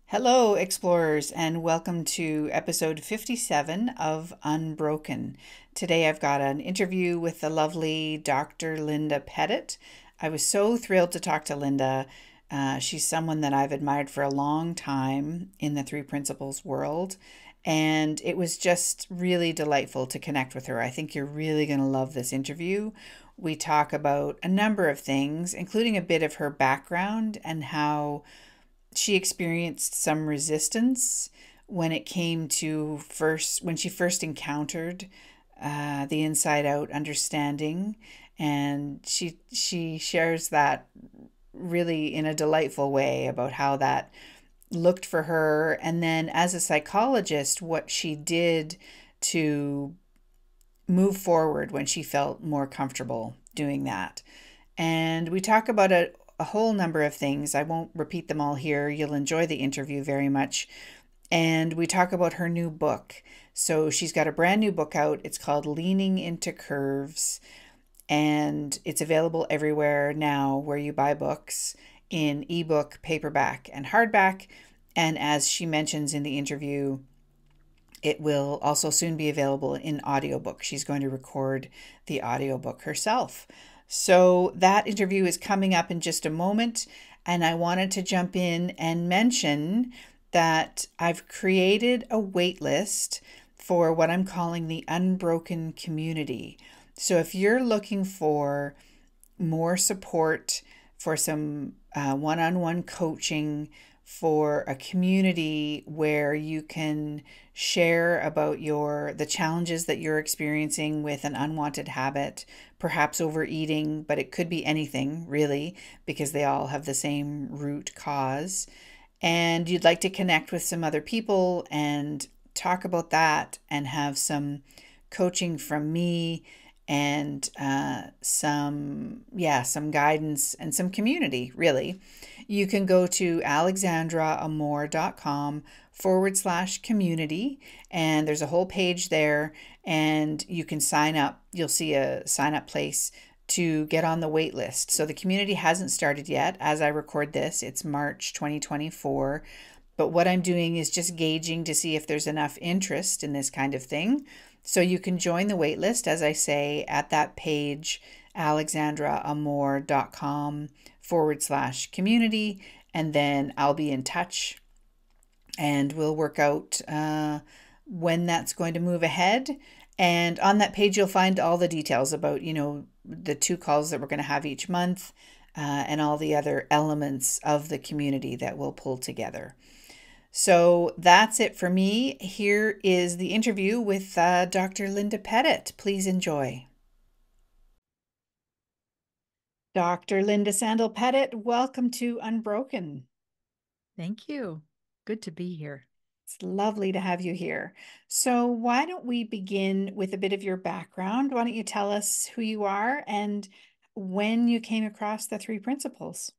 Hello, explorers, and welcome to episode 57 of Unbroken. Today I've got an interview with the lovely Dr. Linda Pettit. I was so thrilled to talk to Linda. She's someone that I've admired for a long time in the Three Principles world, and it was just really delightful to connect with her. I think you're really going to love this interview. We talk about a number of things, including a bit of her background and how she experienced some resistance when it came to when she first encountered the inside out understanding, and she shares that really in a delightful way about how that looked for her, and then as a psychologist what she did to move forward when she felt more comfortable doing that. And we talk about a whole number of things. I won't repeat them all here. You'll enjoy the interview very much. And we talk about her new book. So she's got a brand new book out. It's called Leaning into Curves, and it's available everywhere now where you buy books, in ebook, paperback, and hardback. And as she mentions in the interview, it will also soon be available in audiobook. She's going to record the audiobook herself. So that interview is coming up in just a moment. And I wanted to jump in and mention that I've created a wait list for what I'm calling the Unbroken community. So if you're looking for more support, for some one-on-one coaching, for a community where you can share about the challenges that you're experiencing with an unwanted habit, perhaps overeating, but it could be anything really, because they all have the same root cause. And you'd like to connect with some other people and talk about that and have some coaching from me, and some guidance and some community, really, you can go to alexandraamor.com/community, and there's a whole page there, and you can sign up. You'll see a sign up place to get on the wait list. So the community hasn't started yet. As I record this, it's March 2024. But what I'm doing is just gauging to see if there's enough interest in this kind of thing. So you can join the waitlist, as I say, at that page, alexandraamor.com/community. And then I'll be in touch and we'll work out when that's going to move ahead. And on that page, you'll find all the details about, the 2 calls that we're going to have each month, and all the other elements of the community that we'll pull together. So that's it for me. Here is the interview with Dr. Linda Pettit. Please enjoy. Dr. Linda Sandel Pettit, welcome to Unbroken. Thank you. Good to be here. It's lovely to have you here. So why don't we begin with a bit of your background? Why don't you tell us who you are and when you came across the three principles?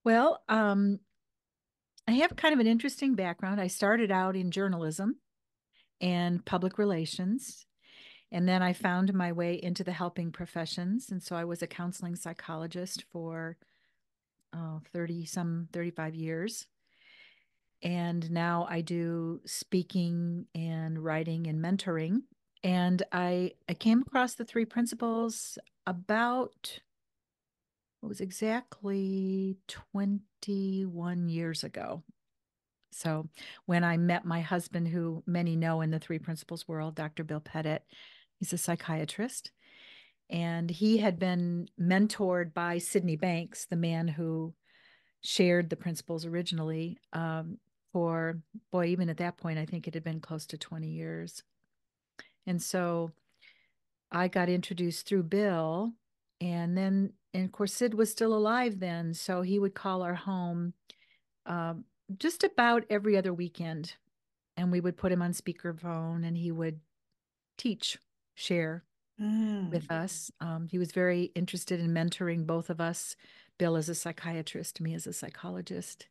Well, I have kind of an interesting background. I started out in journalism and public relations, and then I found my way into the helping professions. And so I was a counseling psychologist for 35 years. And now I do speaking and writing and mentoring. And I came across the three principles about it was exactly 21 years ago. So when I met my husband, who many know in the three principles world, Dr. Bill Pettit, he's a psychiatrist, and he had been mentored by Sydney Banks, the man who shared the principles originally, for, boy, even at that point, I think it had been close to 20 years. And so I got introduced through Bill, and of course, Sid was still alive then, so he would call our home just about every other weekend, and we would put him on speakerphone, and he would teach, share with us. He was very interested in mentoring both of us, Bill as a psychiatrist, me as a psychologist,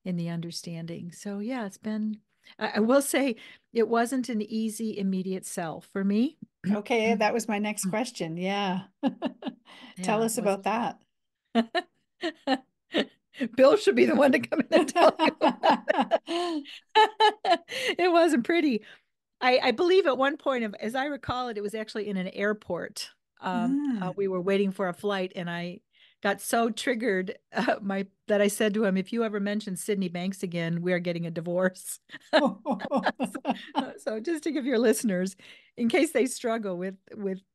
in the understanding. So yeah, it's been. I will say it wasn't an easy, immediate sell for me. Okay, that was my next question. Yeah. Tell Yeah, it us was. about that. Bill should be the one to come in and tell you. It wasn't pretty. I believe at one point, as I recall it, it was actually in an airport. Mm. We were waiting for a flight, and I got so triggered my that I said to him, "If you ever mention Sydney Banks again, we are getting a divorce." So just to give your listeners, in case they struggle with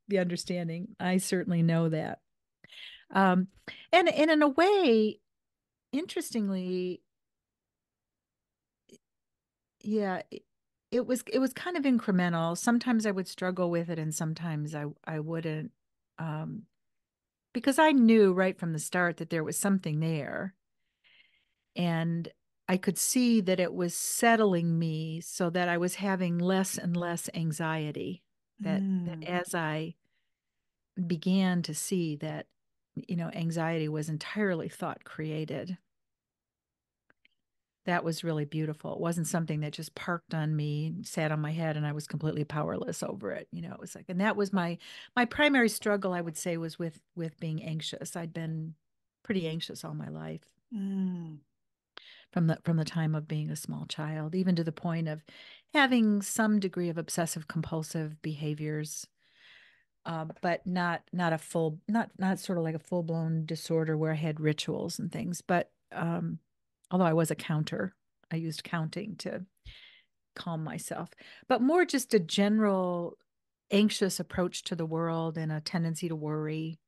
the understanding, I certainly know that. Um, and in a way, interestingly, yeah, it was kind of incremental. Sometimes I would struggle with it, and sometimes I wouldn't, um, because I knew right from the start that there was something there, and I could see that it was settling me so that I was having less and less anxiety. That Mm. as I began to see that, anxiety was entirely thought created, that was really beautiful. It wasn't something that just parked on me, sat on my head, and I was completely powerless over it. It was like, and that was my primary struggle, I would say, was with being anxious. I'd been pretty anxious all my life Mm. from the time of being a small child, even to the point of having some degree of obsessive compulsive behaviors, but not a full, not sort of like a full blown disorder where I had rituals and things. But although I was a counter, I used counting to calm myself, but more just a general anxious approach to the world and a tendency to worry.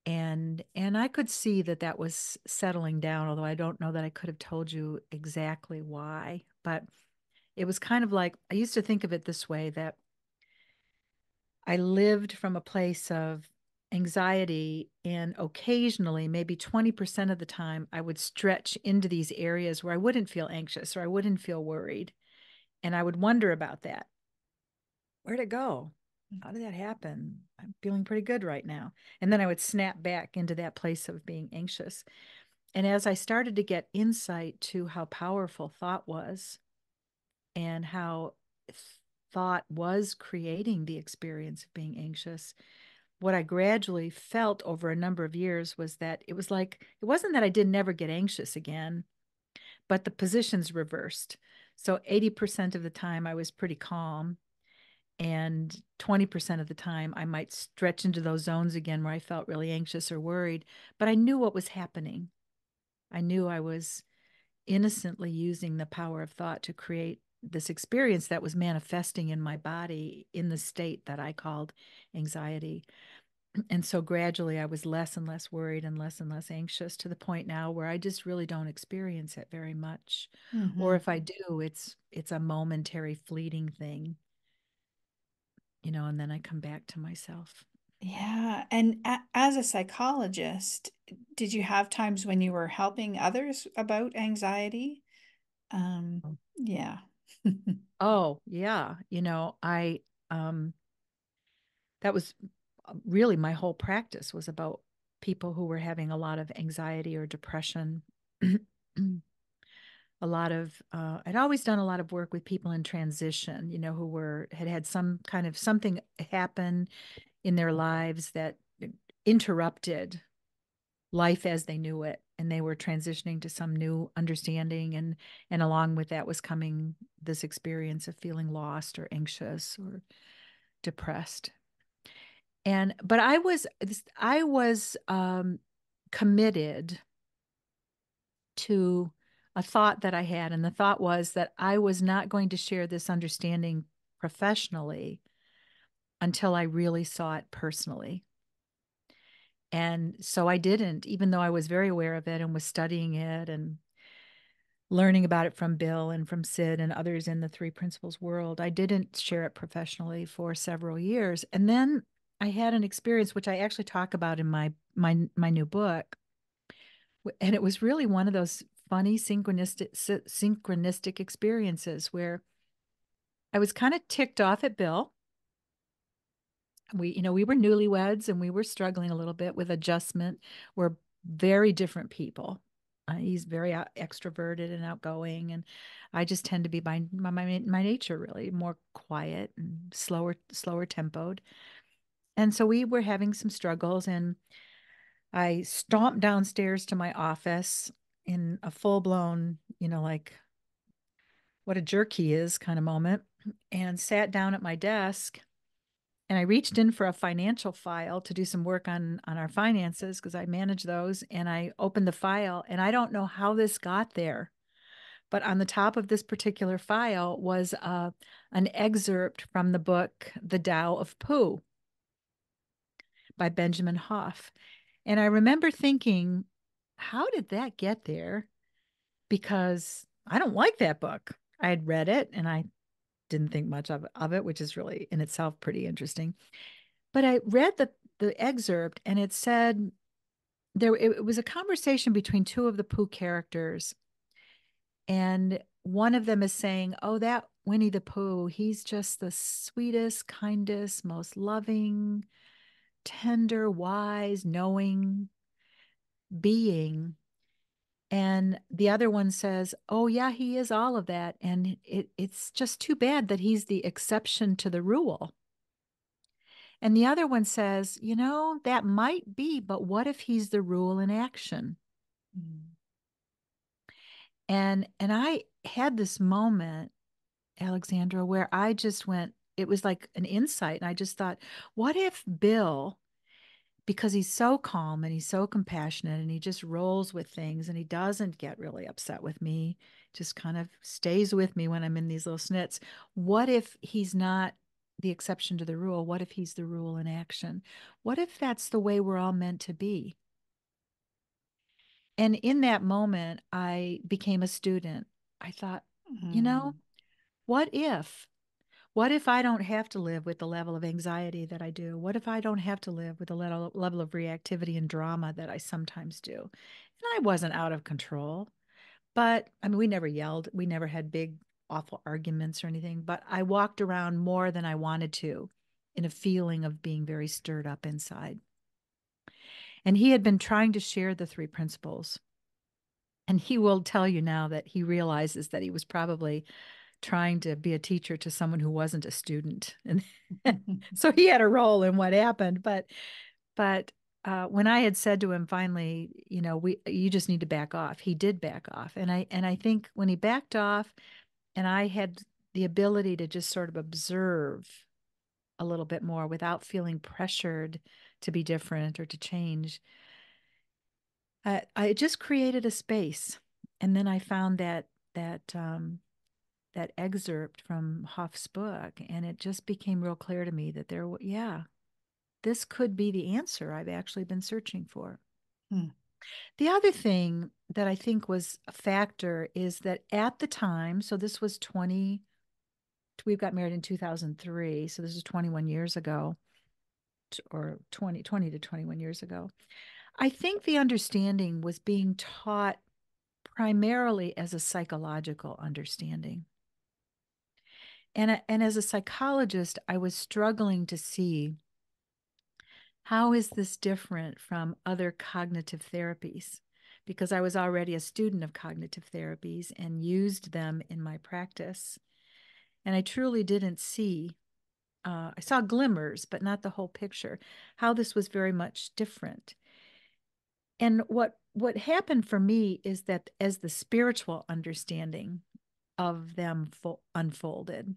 And I could see that that was settling down, although I don't know that I could have told you exactly why. But it was kind of like, I used to think of it this way, that I lived from a place of anxiety, and occasionally, maybe 20% of the time, I would stretch into these areas where I wouldn't feel anxious or I wouldn't feel worried. And I would wonder about that. Where'd it go? How did that happen? I'm feeling pretty good right now. And then I would snap back into that place of being anxious. And as I started to get insight to how powerful thought was, and how thought was creating the experience of being anxious, what I gradually felt over a number of years was that it was like, it wasn't that I did never get anxious again, but the positions reversed. So 80% of the time I was pretty calm, and 20% of the time I might stretch into those zones again where I felt really anxious or worried, but I knew what was happening. I knew I was innocently using the power of thought to create this experience that was manifesting in my body in the state that I called anxiety. And so gradually I was less and less worried and less anxious, to the point now where I just really don't experience it very much. Or Hmm. if I do, it's a momentary fleeting thing, and then I come back to myself. Yeah. And as a psychologist, did you have times when you were helping others about anxiety? Yeah. Oh, yeah. I that was really my whole practice was about people who were having a lot of anxiety or depression. A lot of I'd always done a lot of work with people in transition, who had some kind of something happen in their lives that interrupted life as they knew it, and they were transitioning to some new understanding, and along with that was coming this experience of feeling lost or anxious or depressed. And but I was committed to a thought that I had, and the thought was that I was not going to share this understanding professionally until I really saw it personally. And so I didn't, even though I was very aware of it and was studying it and learning about it from Bill and from Sid and others in the three principles world. I didn't share it professionally for several years. And then I had an experience which I actually talk about in my new book. And it was really one of those funny synchronistic experiences where I was kind of ticked off at Bill. We were newlyweds and we were struggling a little bit with adjustment. We're very different people. He's very extroverted and outgoing, and I just tend to be my nature, really more quiet and slower tempoed. And so we were having some struggles, and I stomped downstairs to my office in a full blown, like what a jerk he is kind of moment, and sat down at my desk. And I reached in for a financial file to do some work on our finances because I manage those. And I opened the file, and I don't know how this got there, but on the top of this particular file was an excerpt from the book The Tao of Pooh by Benjamin Hoff. And I remember thinking, how did that get there? Because I don't like that book. I had read it and I didn't think much of it, which is really in itself pretty interesting. But I read the excerpt, and it said it was a conversation between two of the Pooh characters. And one of them is saying, "Oh, that Winnie the Pooh, he's just the sweetest, kindest, most loving, tender, wise, knowing being." And the other one says, "Oh, yeah, he is all of that. And it's just too bad that he's the exception to the rule." And the other one says, that might be, but what if he's the rule in action? Mm. And I had this moment, Alexandra, where I just went, it was like an insight. And I just thought, what if Bill, because he's so calm and he's so compassionate and he just rolls with things and he doesn't get really upset with me, just kind of stays with me when I'm in these little snits. What if he's not the exception to the rule? What if he's the rule in action? What if that's the way we're all meant to be? And in that moment, I became a student. I thought, you know, Mm. what if? What if I don't have to live with the level of anxiety that I do? What if I don't have to live with the level of reactivity and drama that I sometimes do? And I wasn't out of control, but I mean, we never yelled. We never had big, awful arguments or anything, but I walked around more than I wanted to in a feeling of being very stirred up inside. And he had been trying to share the three principles. And he will tell you now that he realizes that he was probably trying to be a teacher to someone who wasn't a student. And so he had a role in what happened. But when I had said to him finally, you just need to back off, he did back off. And I think when he backed off and I had the ability to just sort of observe a little bit more without feeling pressured to be different or to change, I just created a space. And then I found that excerpt from Hoff's book, and it just became real clear to me that yeah, this could be the answer I've actually been searching for. Mm. The other thing that I think was a factor is that at the time, so this was 20, we got married in 2003, so this is 21 years ago, or 20 to 21 years ago. I think the understanding was being taught primarily as a psychological understanding. And as a psychologist, I was struggling to see how is this different from other cognitive therapies? Because I was already a student of cognitive therapies and used them in my practice. And I truly didn't see, I saw glimmers, but not the whole picture, how this was very much different. And what happened for me is that as the spiritual understanding of them unfolded,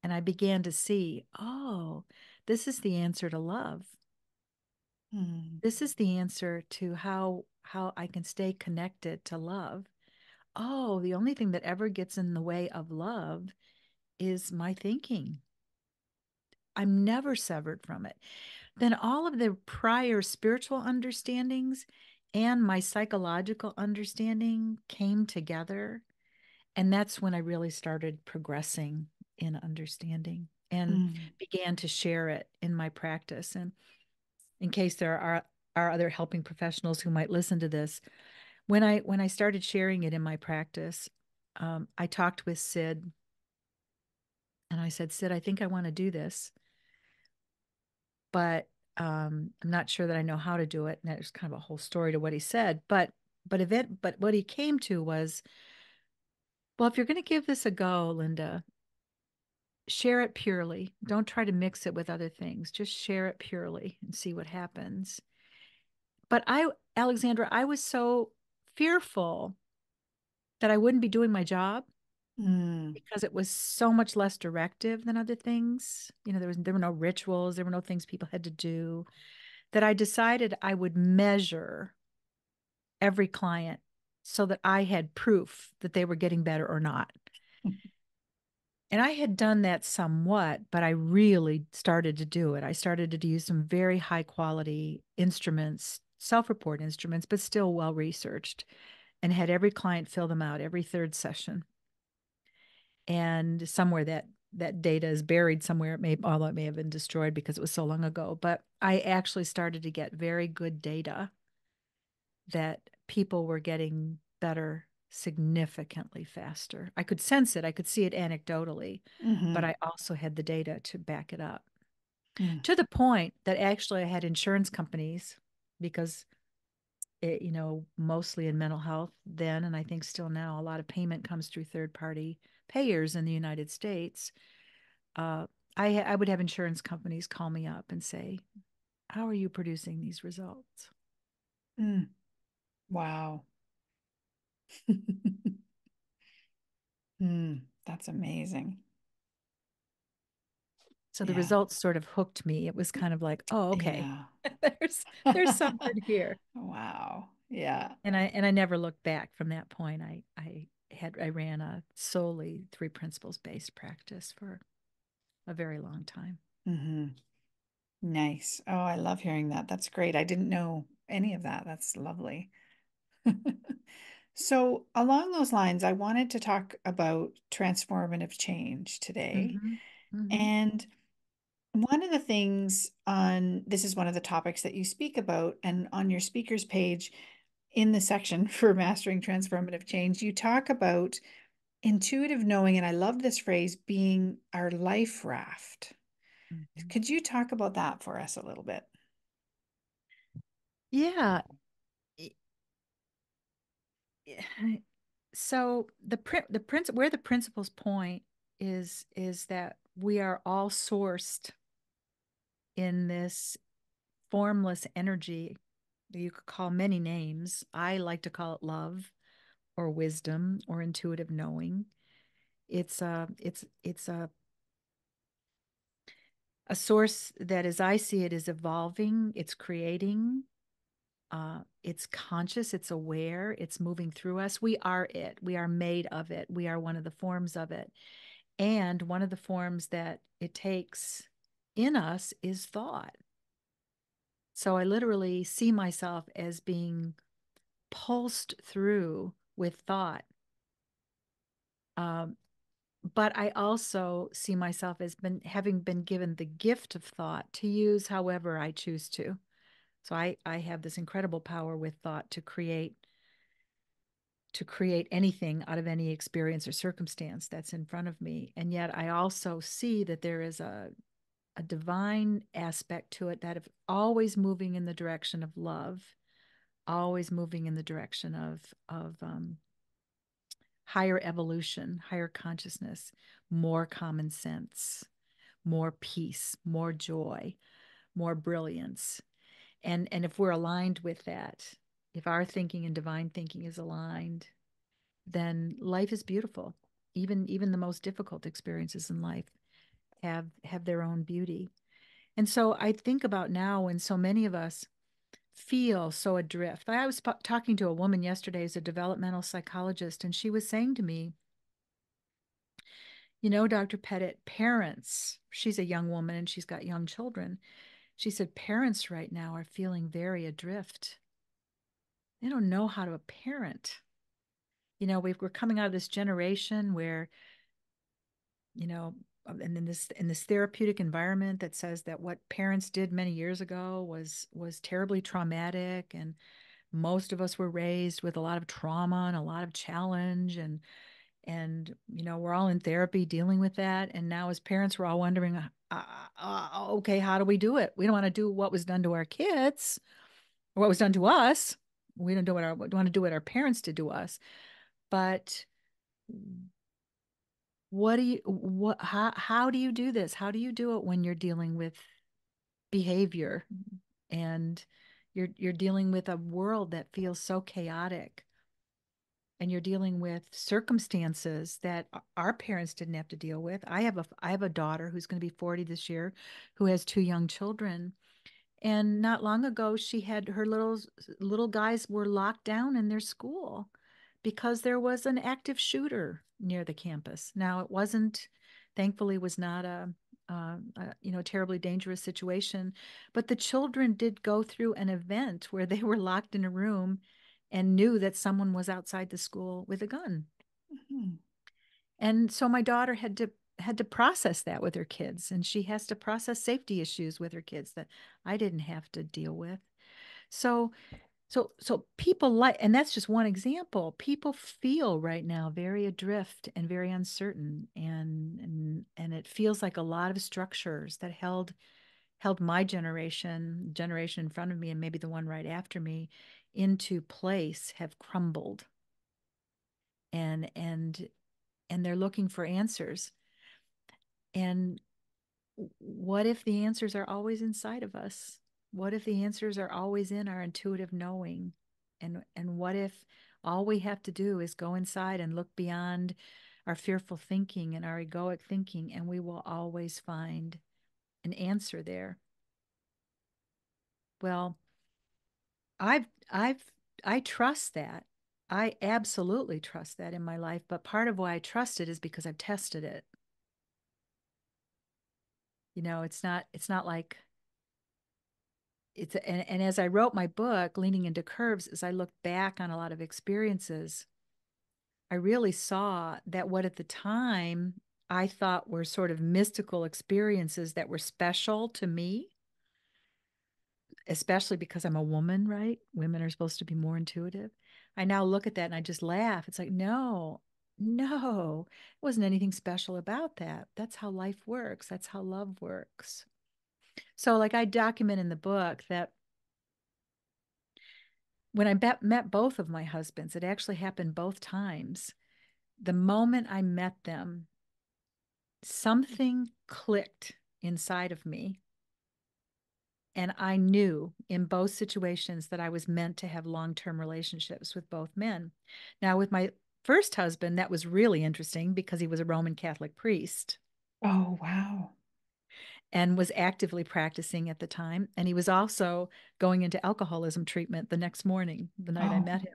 and I began to see, oh, this is the answer to love. Mm. This is the answer to how I can stay connected to love. Oh, the only thing that ever gets in the way of love is my thinking. I'm never severed from it. Then all of the prior spiritual understandings and my psychological understanding came together. And that's when I really started progressing in understanding and Mm. began to share it in my practice. And in case there are other helping professionals who might listen to this, when I started sharing it in my practice, I talked with Sid and I said, Sid, I think I want to do this, but I'm not sure that I know how to do it. And there's kind of a whole story to what he said, but what he came to was, well, if you're going to give this a go, Linda, share it purely. Don't try to mix it with other things. Just share it purely and see what happens. But Alexandra, I was so fearful that I wouldn't be doing my job Mm. because it was so much less directive than other things. There were no rituals, there were no things people had to do, that I decided I would measure every client so that I had proof that they were getting better or not. And I had done that somewhat, but I really started to do it. I started to use some very high quality instruments, self report instruments, but still well researched, and had every client fill them out every third session. And somewhere that data is buried somewhere. Although it may have been destroyed because it was so long ago. But I actually started to get very good data that people were getting better significantly faster. I could sense it, I could see it anecdotally, but Mm-hmm. I also had the data to back it up, Mm. to the point that actually I had insurance companies, because mostly in mental health then, and I think still now, a lot of payment comes through third party payers in the United States. Uh, I would have insurance companies call me up and say, "How are you producing these results?" Mm. Wow. That's amazing. So the Yeah. results sort of hooked me. It was kind of like, oh, okay, Yeah. there's something here. Wow. Yeah. And I never looked back from that point. I ran a solely three principles based practice for a very long time. Mm-hmm. Nice. Oh, I love hearing that. That's great. I didn't know any of that. That's lovely. So, along those lines, I wanted to talk about transformative change today. Mm-hmm. Mm-hmm. And one of the things on this is one of the topics that you speak about, and on your speakers page in the section for mastering transformative change, you talk about intuitive knowing, and I love this phrase, being our life raft. Mm-hmm. Could you talk about that for us a little bit? Yeah. So where the principles point is that we are all sourced in this formless energy that you could call many names. I like to call it love or wisdom or intuitive knowing. It's a source that, as I see it, is evolving, it's creating, it's conscious, it's aware, it's moving through us. We are it. We are made of it. We are one of the forms of it. And one of the forms that it takes in us is thought. So I literally see myself as being pulsed through with thought. Um, but I also see myself as having been given the gift of thought to use however I choose to. So I have this incredible power with thought to create anything out of any experience or circumstance that's in front of me. And yet I also see that there is a divine aspect to it, that of always moving in the direction of love, always moving in the direction of higher evolution, higher consciousness, more common sense, more peace, more joy, more brilliance. And if we're aligned with that, if our thinking and divine thinking is aligned, then life is beautiful. Even the most difficult experiences in life have their own beauty. And so I think about now when so many of us feel so adrift. I was talking to a woman yesterday who's a developmental psychologist, and she was saying to me, Dr. Pettit, parents, she's a young woman and she's got young children. She said, parents right now are feeling very adrift. They don't know how to parent. We're coming out of this generation where, you know, and in this therapeutic environment that says that what parents did many years ago was terribly traumatic, and most of us were raised with a lot of trauma and a lot of challenge, and we're all in therapy dealing with that. And now as parents, we're all wondering, okay, how do we do it? We don't want to do what was done to our kids or what was done to us. We don't want to do what our parents did to us. But how do you do this? How do you do it when you're dealing with behavior and You're dealing with a world that feels so chaotic, and you're dealing with circumstances that our parents didn't have to deal with. I have a daughter who's going to be 40 this year, who has two young children. And not long ago, she had her little guys were locked down in their school because there was an active shooter near the campus. Now, it wasn't, thankfully, was not a terribly dangerous situation, but the children did go through an event where they were locked in a room and knew that someone was outside the school with a gun. Mhm. And so my daughter had to process that with her kids, and she has to process safety issues with her kids that I didn't have to deal with. So so people like, and that's just one example. People feel right now very adrift and very uncertain, and it feels like a lot of structures that held my generation in front of me, and maybe the one right after me, into place have crumbled. And they're looking for answers. And what if the answers are always inside of us? What if the answers are always in our intuitive knowing? And what if all we have to do is go inside and look beyond our fearful thinking and our egoic thinking, and we will always find an answer there? Well, I've I trust that. I absolutely trust that in my life, but part of why I trust it is because I've tested it. It's not like and as I wrote my book, Leaning into Curves, as I looked back on a lot of experiences, I really saw that what at the time I thought were sort of mystical experiences that were special to me, especially because I'm a woman, right? Women are supposed to be more intuitive. I now look at that and I just laugh. It's like, no, no, it wasn't anything special about that. That's how life works. That's how love works. So, like, I document in the book that when I met both of my husbands, it actually happened both times. The moment I met them, something clicked inside of me. And I knew in both situations that I was meant to have long term relationships with both men. Now, with my first husband, that was really interesting because he was a Roman Catholic priest Oh, wow. and was actively practicing at the time. And he was also going into alcoholism treatment the next morning, the night I Oh, met him.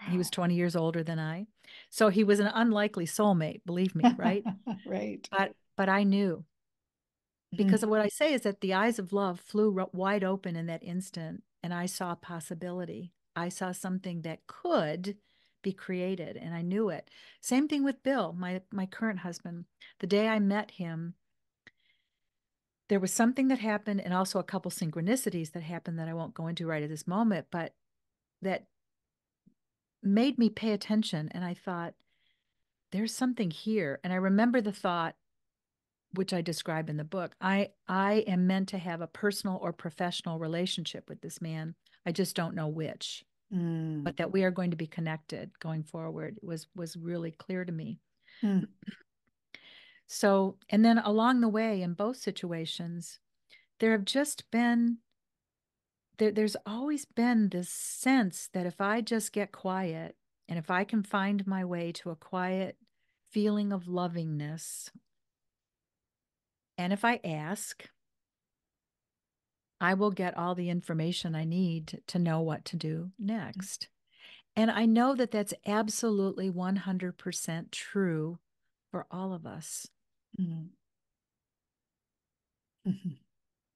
He was wow. 20 years older than I. So he was an unlikely soulmate, believe me, right? Right. But I knew, because of Mm, what I say is that the eyes of love flew wide open in that instant, and I saw a possibility. I saw something that could be created, and I knew it. Same thing with Bill, my current husband. The day I met him, there was something that happened, and also a couple synchronicities that happened that I won't go into right at this moment, but that made me pay attention. And I thought, there's something here. And I remember the thought, which I describe in the book. I am meant to have a personal or professional relationship with this man. I just don't know which, mm, but that we are going to be connected going forward was really clear to me. mm, So, and then along the way in both situations, there have just been there's always been this sense that if I just get quiet and if I can find my way to a quiet feeling of lovingness, and if I ask, I will get all the information I need to know what to do next. And I know that that's absolutely 100% true for all of us, mm, mhm,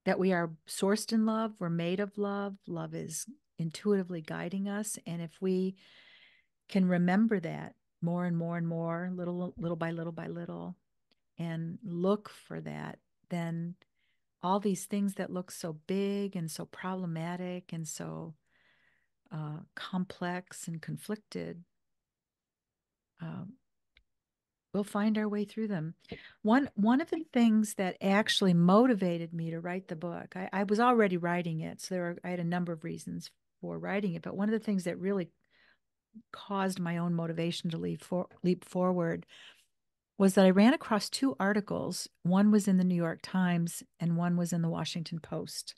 that we are sourced in love, we're made of love, love is intuitively guiding us. And if we can remember that more and more and more, little by little by little, and look for that, then all these things that look so big and so problematic and so complex and conflicted, um, we'll find our way through them. One of the things that actually motivated me to write the book, I was already writing it, so I had a number of reasons for writing it, but one of the things that really caused my own motivation to leap forward was that I ran across two articles. One was in the New York Times and one was in the Washington Post.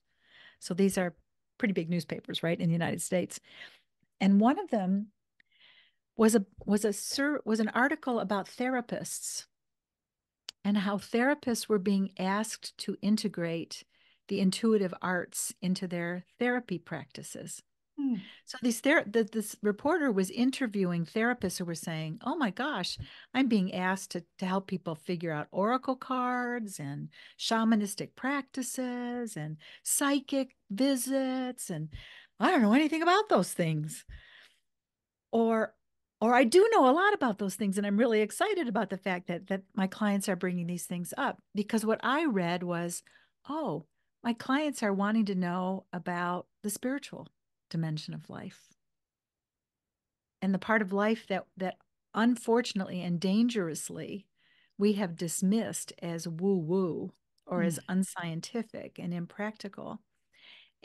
So these are pretty big newspapers, right, in the United States. And one of them was an article about therapists and how therapists were being asked to integrate the intuitive arts into their therapy practices. Hmm. So this reporter was interviewing therapists who were saying, "Oh my gosh, I'm being asked to help people figure out oracle cards and shamanistic practices and psychic visits, and I don't know anything about those things." Or I do know a lot about those things, and I'm really excited about the fact that my clients are bringing these things up, because what I read was, oh, my clients are wanting to know about the spiritual dimension of life and the part of life that unfortunately and dangerously we have dismissed as woo woo or Hmm. as unscientific and impractical.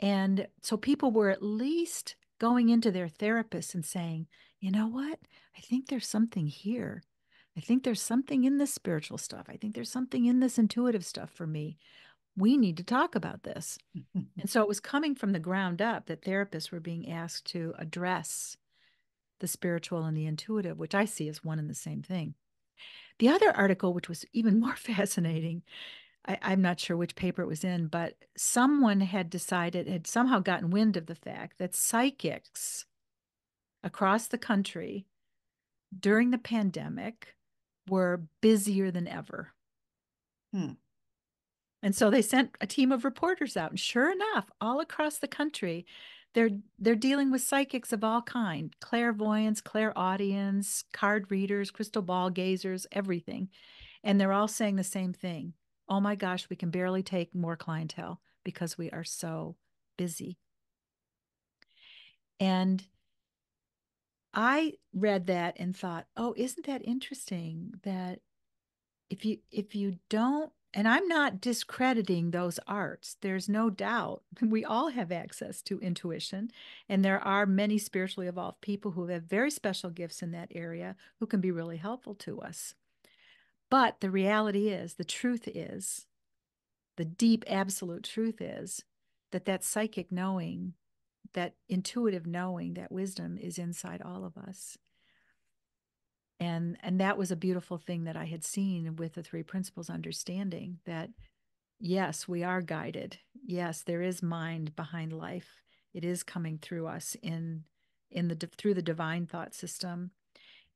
And so people were at least going into their therapist and saying, you know what? I think there's something here. I think there's something in this spiritual stuff. I think there's something in this intuitive stuff for me. We need to talk about this. And so it was coming from the ground up that therapists were being asked to address the spiritual and the intuitive, which I see as one and the same thing. The other article, which was even more fascinating, I'm not sure which paper it was in, but someone had somehow gotten wind of the fact that psychics across the country during the pandemic were busier than ever. Hmm. And so they sent a team of reporters out, and sure enough, all across the country, they're dealing with psychics of all kind, clairvoyants, clairaudience, card readers, crystal ball gazers, everything. And they're all saying the same thing. Oh my gosh, we can barely take more clientele because we are so busy. And I read that and thought, oh, isn't that interesting that if you don't, and I'm not discrediting those arts, there's no doubt we all have access to intuition, and there are many spiritually evolved people who have very special gifts in that area who can be really helpful to us. But the reality is, the truth is, the deep absolute truth is that psychic knowing, that intuitive knowing, that wisdom is inside all of us. And that was a beautiful thing that I had seen with the three principles, understanding that yes, we are guided. Yes, there is mind behind life. It is coming through us in the through the divine thought system,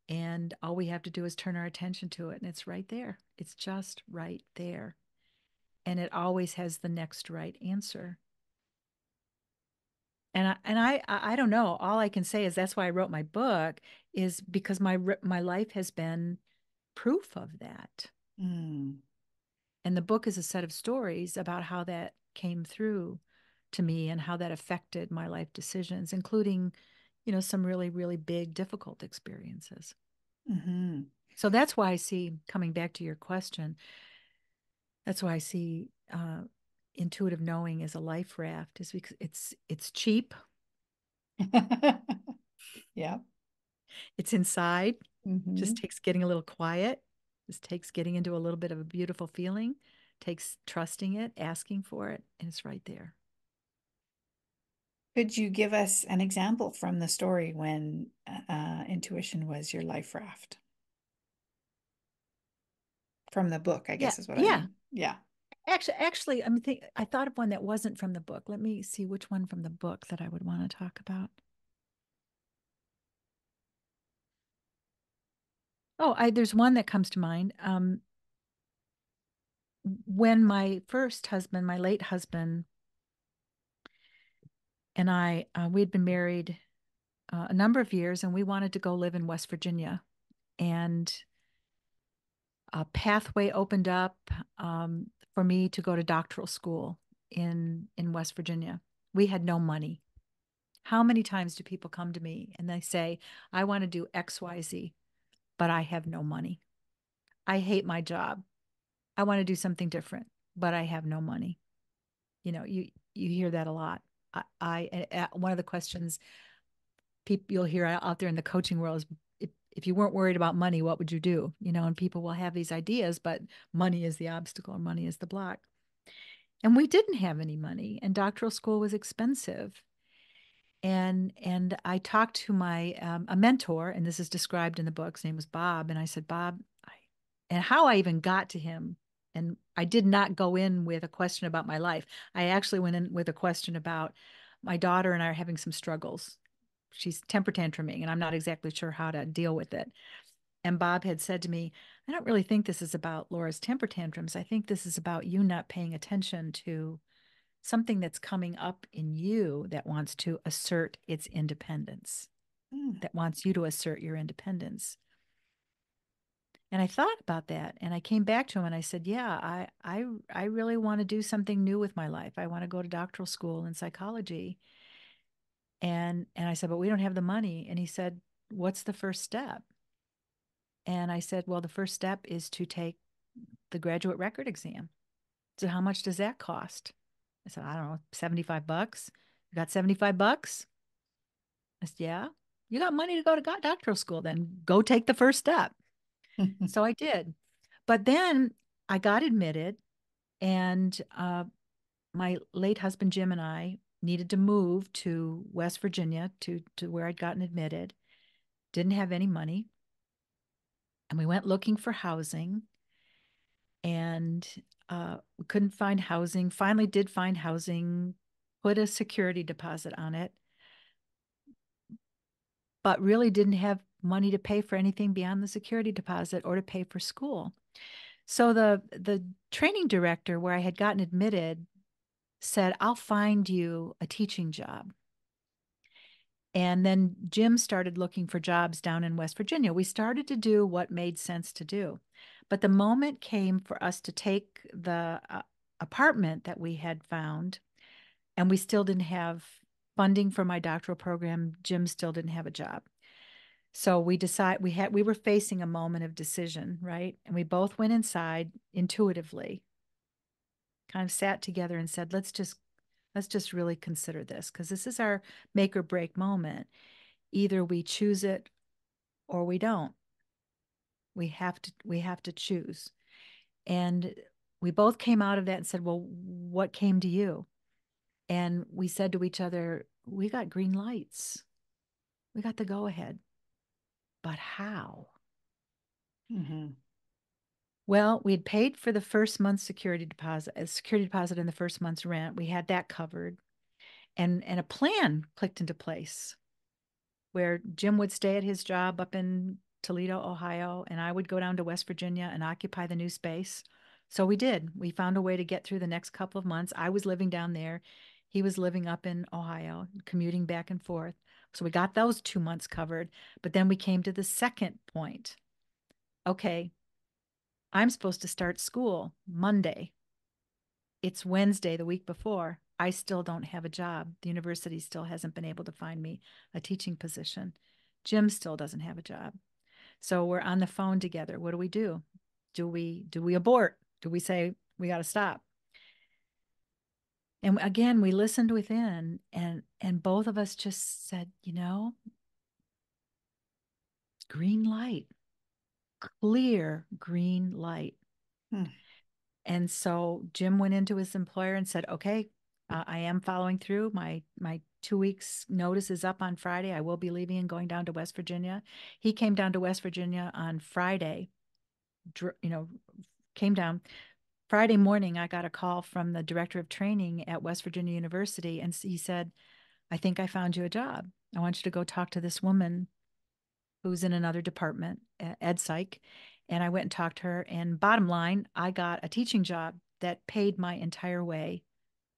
and all we have to do is turn our attention to it, and it's right there. It's just right there. And it always has the next right answer. And I don't know. All I can say is that's why I wrote my book, is because my life has been proof of that. Hmm. And the book is a set of stories about how that came through to me and how that affected my life decisions, including, some really, really big, difficult experiences. Hmm. So that's why I see, coming back to your question, that's why I see intuitive knowing as a life raft, is because it's cheap, Yeah. it's inside, just Hmm. takes getting a little quiet, just takes getting into a little bit of a beautiful feeling, takes trusting it, asking for it, and it's right there. Could you give us an example from the story when intuition was your life raft? From the book, I Yeah, guess is what I yeah. mean. Yeah. Actually, I thought of one that wasn't from the book. Let me see which one from the book that I would want to talk about. Oh, there's one that comes to mind. When my first husband, my late husband, and I, we had been married a number of years, and we wanted to go live in West Virginia. And a pathway opened up for me to go to doctoral school in West Virginia. We had no money. How many times do people come to me and they say, I want to do XYZ, but I have no money. I hate my job. I want to do something different, but I have no money. You hear that a lot. One of the questions people you'll hear out there in the coaching world is, if you weren't worried about money, what would you do? And people will have these ideas, but money is the obstacle, or money is the block. And we didn't have any money, and doctoral school was expensive. And I talked to my a mentor, and this is described in the book. His name was Bob, and I said, Bob, and how I even got to him. And I did not go in with a question about my life. I actually went in with a question about my daughter and I are having some struggles. She's temper tantruming, and I'm not exactly sure how to deal with it. And Bob had said to me, I don't really think this is about Laura's temper tantrums. I think this is about you not paying attention to something that's coming up in you that wants to assert its independence, Mm. that wants you to assert your independence. And I thought about that, and I came back to him and I said, yeah, I really want to do something new with my life. I want to go to doctoral school in psychology. And I said, but we don't have the money. And he said, what's the first step? And I said, well, the first step is to take the graduate record exam. So how much does that cost? I said, I don't know, $75. You got $75? I said, yeah. You got money to go to doctoral school, then go take the first step. So I did. But then I got admitted, and my late husband, Jim, and I needed to move to West Virginia to where I'd gotten admitted. Didn't have any money. And we went looking for housing, and we couldn't find housing. Finally, did find housing, put a security deposit on it, but really didn't have money to pay for anything beyond the security deposit or to pay for school. So the training director where I had gotten admitted said, I'll find you a teaching job. And then Jim started looking for jobs down in West Virginia. We started to do what made sense to do. But the moment came for us to take the apartment that we had found, and we still didn't have funding for my doctoral program. Jim still didn't have a job. So we were facing a moment of decision, right? And we both went inside intuitively, kind of sat together and said, let's just really consider this, because this is our make or break moment. Either we choose it or we don't. We have to choose. And we both came out of that and said, well, what came to you? And we said to each other, we got green lights. We got the go ahead. But how? Mhm. Well, we had paid for the first month's security deposit in the first month's rent. We had that covered. And a plan clicked into place where Jim would stay at his job up in Toledo, Ohio, and I would go down to West Virginia and occupy the new space. So we did. We found a way to get through the next couple of months. I was living down there. He was living up in Ohio, commuting back and forth. So we got those 2 months covered. But then we came to the second point. Okay, I'm supposed to start school Monday. It's Wednesday, the week before. I still don't have a job. The university still hasn't been able to find me a teaching position. Jim still doesn't have a job. So we're on the phone together. What do we do? Do we abort? Do we say we got to stop? And again, we listened within, and both of us just said, green light, clear green light. Hmm. And so Jim went into his employer and said, okay, I am following through. My 2 weeks notice is up on Friday. I will be leaving and going down to West Virginia. He came down to West Virginia on Friday, came down. Friday morning, I got a call from the director of training at West Virginia University, and he said, I think I found you a job. I want you to go talk to this woman who's in another department, ed psych. And I went and talked to her. And bottom line, I got a teaching job that paid my entire way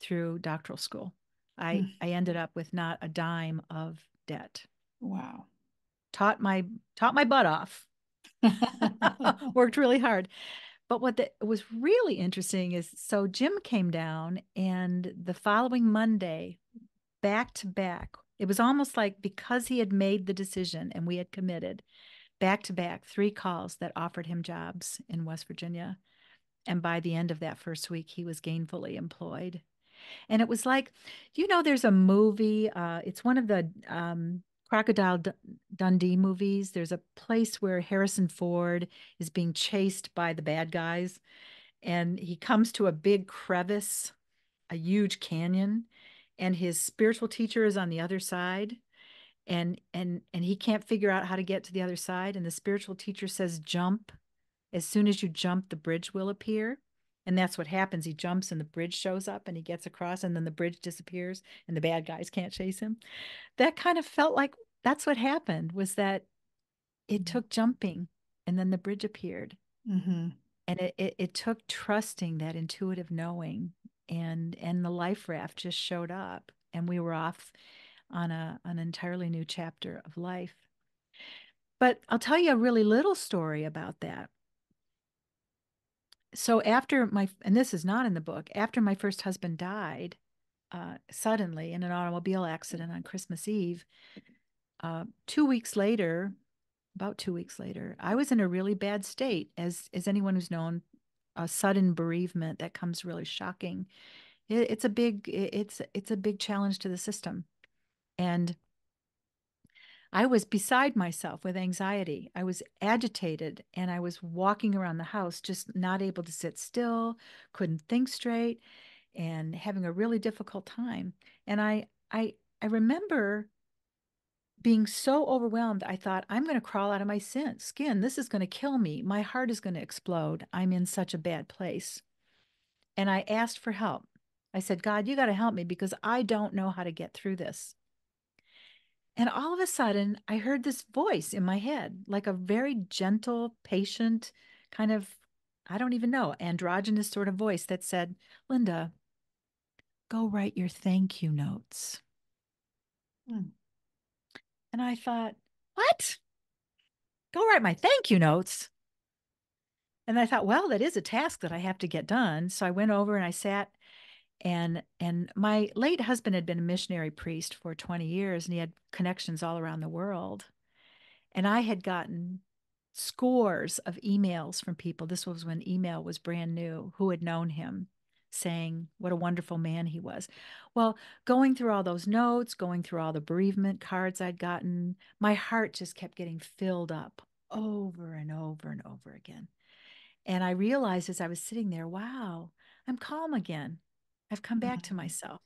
through doctoral school. I, Hmm. I ended up with not a dime of debt. Wow. Taught my butt off. Worked really hard. But was really interesting is, so Jim came down, and the following Monday, back to back, it was almost like, because he had made the decision and we had committed, back to back, 3 calls that offered him jobs in West Virginia. And by the end of that first week, he was gainfully employed. And it was like, there's a movie, it's one of the Crocodile Dundee movies. There's a place where Harrison Ford is being chased by the bad guys, and he comes to a big crevice, a huge canyon, and his spiritual teacher is on the other side, and he can't figure out how to get to the other side, and the spiritual teacher says jump. As soon as you jump, the bridge will appear. And that's what happens. He jumps and the bridge shows up and he gets across, and then the bridge disappears and the bad guys can't chase him. That kind of felt like that's what happened, was that it took jumping and then the bridge appeared. Mm-hmm. And it took trusting that intuitive knowing, and the life raft just showed up and we were off on an entirely new chapter of life. But I'll tell you a really little story about that. So after my, and this is not in the book, after my first husband died suddenly in an automobile accident on Christmas Eve, 2 weeks later, about 2 weeks later, I was in a really bad state. As anyone who's known a sudden bereavement, that comes really shocking. It's a big challenge to the system. And I was beside myself with anxiety. I was agitated and I was walking around the house, just not able to sit still, couldn't think straight, and having a really difficult time. And I remember being so overwhelmed, I thought, I'm going to crawl out of my skin. This is going to kill me. My heart is going to explode. I'm in such a bad place. And I asked for help. I said, God, you got to help me because I don't know how to get through this. And all of a sudden, I heard this voice in my head, like a very gentle, patient, kind of, I don't even know, androgynous sort of voice that said, Linda, go write your thank you notes. Mm. And I thought, what? Go write my thank you notes? And I thought, well, that is a task that I have to get done. So I went over and I sat, and my late husband had been a missionary priest for 20 years and he had connections all around the world. And I had gotten scores of emails from people. This was when email was brand new, who had known him, saying what a wonderful man he was. Well, going through all those notes, going through all the bereavement cards I'd gotten, my heart just kept getting filled up over and over and over again. And I realized as I was sitting there, wow, I'm calm again. I've come back to Mm-hmm. myself.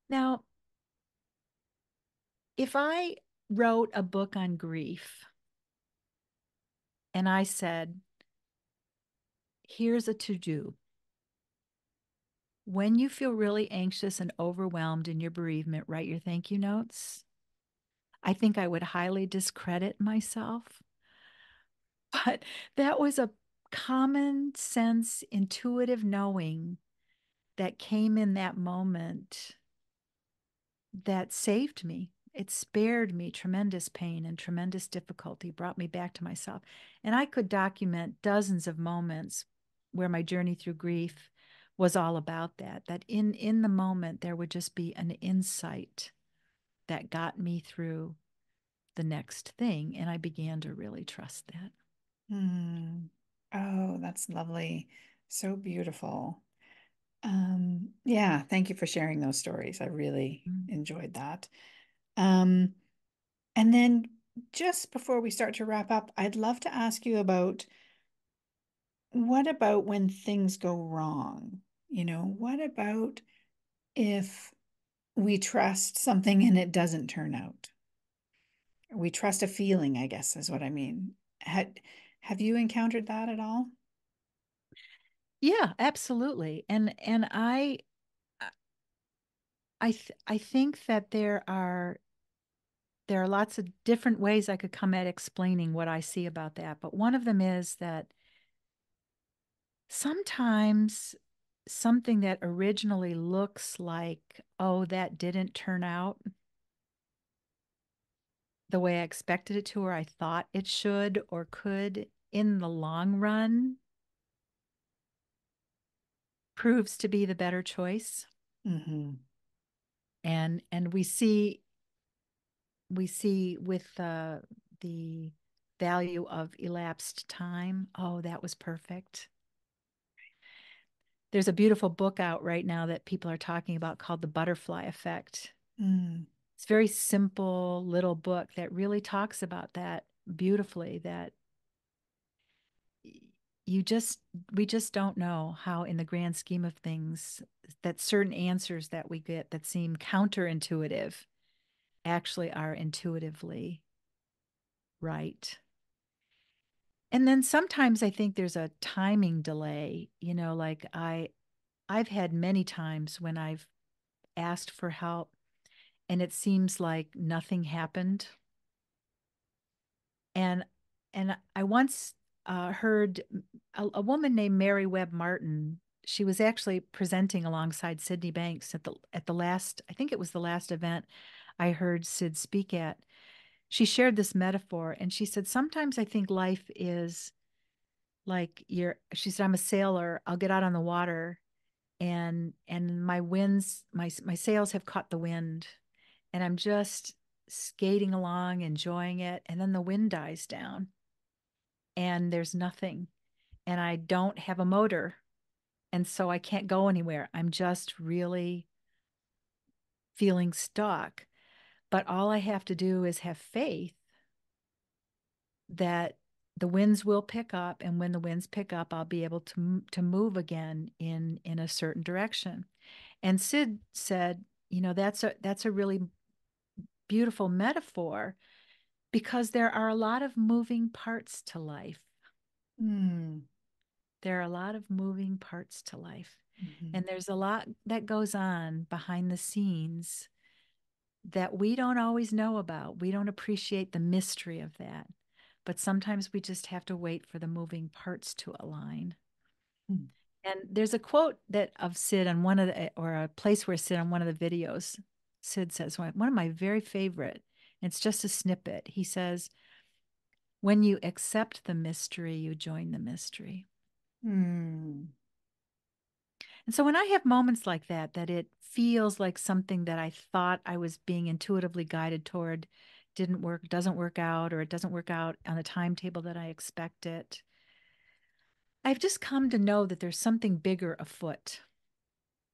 Now, if I wrote a book on grief and I said, here's a to do. When you feel really anxious and overwhelmed in your bereavement, write your thank you notes. I think I would highly discredit myself. But that was a common sense, intuitive knowing that came in that moment that saved me. It spared me tremendous pain and tremendous difficulty, brought me back to myself. And I could document dozens of moments where my journey through grief was all about that, that in the moment there would just be an insight that got me through the next thing. And I began to really trust that. Mm. Oh, that's lovely. So beautiful. Yeah, thank you for sharing those stories. I really Mm. enjoyed that. Um, and then just before we start to wrap up, I'd love to ask you about what about when things go wrong? What about if we trust something and it doesn't turn out? We trust a feeling, I guess, is what I mean. Have you encountered that at all? Yeah, absolutely. And I think that there are lots of different ways I could come at explaining what I see about that. But one of them is that sometimes something that originally looks like, oh, that didn't turn out the way I expected it to, or I thought it should or could, in the long run, proves to be the better choice. Mm-hmm. And we see with the value of elapsed time, oh, that was perfect. There's a beautiful book out right now that people are talking about called The Butterfly Effect. Mm. It's a very simple little book that really talks about that beautifully, that you just we just don't know how, in the grand scheme of things, that certain answers that we get that seem counterintuitive actually are intuitively right. And then sometimes I think there's a timing delay, like I've had many times when I've asked for help and it seems like nothing happened. And I once heard a woman named Mary Webb Martin. She was actually presenting alongside Sydney Banks at the last, I think it was the last event I heard Sid speak at. She shared this metaphor and she said, sometimes I think life is like she said, I'm a sailor. I'll get out on the water and my sails have caught the wind and I'm just skating along, enjoying it. And then the wind dies down and there's nothing. And I don't have a motor. And so I can't go anywhere. I'm just really feeling stuck. But all I have to do is have faith that the winds will pick up. And when the winds pick up, I'll be able to move again in a certain direction. And Sid said, that's a really beautiful metaphor because there are a lot of moving parts to life. Mm. There are a lot of moving parts to life. Hmm. And there's a lot that goes on behind the scenes that we don't always know about. We don't appreciate the mystery of that. But sometimes we just have to wait for the moving parts to align. Mm. And there's a quote that of Sid on one of the, or a place where Sid on one of the videos, Sid says, one of my very favorite, and it's just a snippet. He says, when you accept the mystery, you join the mystery. Mm. And so when I have moments like that it feels like something that I thought I was being intuitively guided toward didn't work, doesn't work out, or it doesn't work out on the timetable that I expect it, I've just come to know that there's something bigger afoot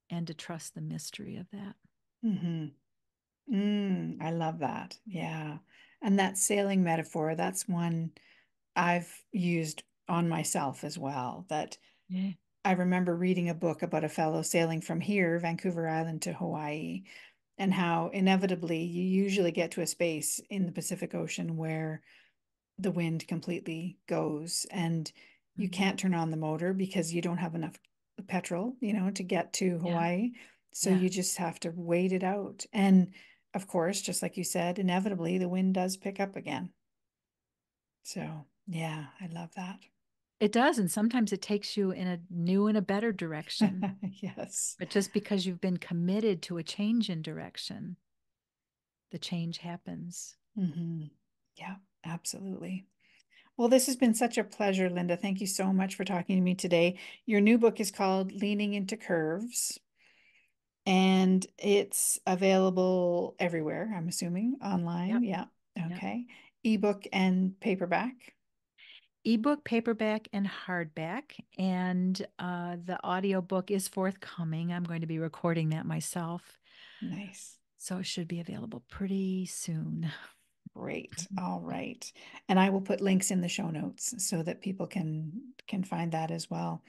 and to trust the mystery of that. Hmm. I love that. Yeah. And that sailing metaphor, that's one I've used on myself as well. That Yeah. I remember reading a book about a fellow sailing from here, Vancouver Island, to Hawaii, and how inevitably you usually get to a space in the Pacific Ocean where the wind completely goes and you Mhm. can't turn on the motor because you don't have enough petrol, to get to Yeah. Hawaii. So Yeah. you just have to wait it out. And of course, just like you said, inevitably the wind does pick up again. So yeah, I love that. It does. And sometimes it takes you in a new and a better direction. Yes. But just because you've been committed to a change in direction, the change happens. Hmm. Yeah, absolutely. Well, this has been such a pleasure, Linda. Thank you so much for talking to me today. Your new book is called Leaning into Curves, and it's available everywhere, I'm assuming, online. Yep. Yeah. Yep. Okay. Ebook and paperback. Ebook, paperback, and hardback. And the audiobook is forthcoming. I'm going to be recording that myself. Nice. So it should be available pretty soon. Great. All right. And I will put links in the show notes so that people can find that as well.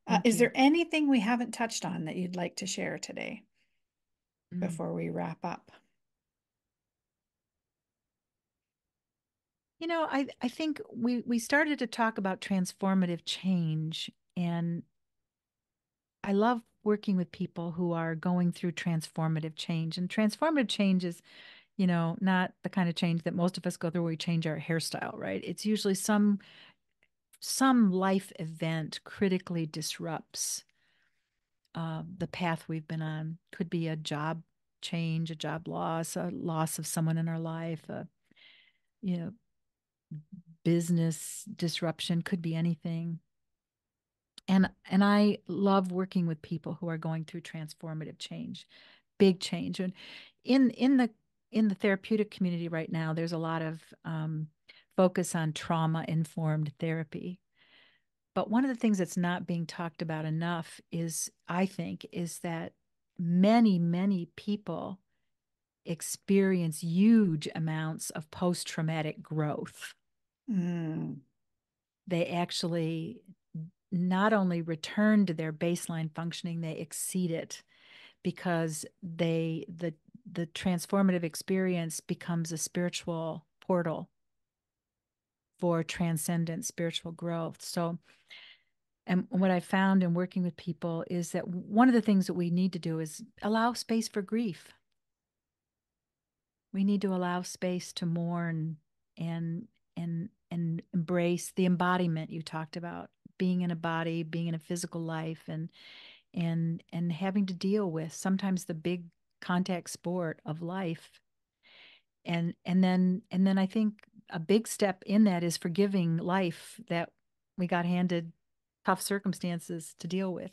Thank Is you. there anything we haven't touched on that you'd like to share today Mm. before we wrap up? I think we started to talk about transformative change, and I love working with people who are going through transformative change. And transformative change is, not the kind of change that most of us go through where we change our hairstyle, right? It's usually some life event critically disrupts the path we've been on. Could be a job change, a job loss, a loss of someone in our life, a you know business disruption, could be anything. And I love working with people who are going through transformative change, big change. And in the therapeutic community right now, there's a lot of focus on trauma informed therapy. But one of the things that's not being talked about enough is, I think, is that many people experience huge amounts of post traumatic growth. Mm. They actually not only return to their baseline functioning, they exceed it because the transformative experience becomes a spiritual portal for transcendent spiritual growth. So, and what I found in working with people is that one of the things that we need to do is allow space for grief. We need to allow space to mourn and and embrace the embodiment you talked about, being in a body, being in a physical life, and having to deal with sometimes the big contact sport of life. And then I think a big step in that is forgiving life that we got handed tough circumstances to deal with,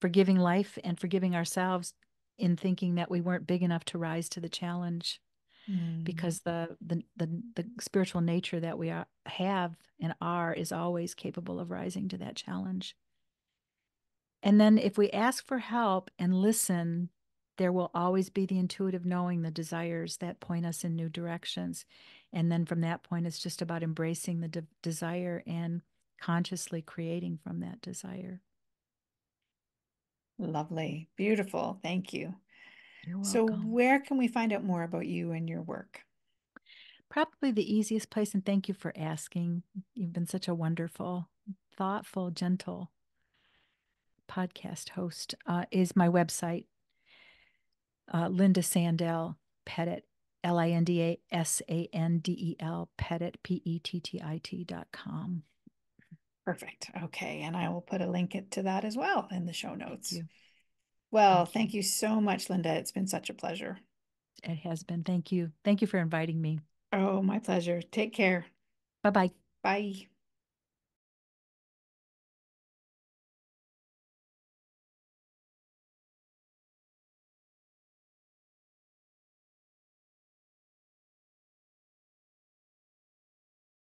forgiving life and forgiving ourselves in thinking that we weren't big enough to rise to the challenge, Mm. because the spiritual nature that we have and are is always capable of rising to that challenge. And then if we ask for help and listen, there will always be the intuitive knowing, the desires that point us in new directions. And then from that point, it's just about embracing the desire and consciously creating from that desire. Lovely. Beautiful. Thank you. You're So, welcome. where can we find out more about you and your work? Probably the easiest place, and thank you for asking. You've been such a wonderful, thoughtful, gentle podcast host, is my website, Linda Sandel Pettit, LINDASANDEL Pettit, PETTIT.com. Perfect. Okay. And I will put a link to that as well in the show Thank notes. you. Well, Thank you. thank you so much, Linda. It's been such a pleasure. It has been. Thank you. Thank you for inviting me. Oh, my pleasure. Take care. Bye bye. Bye.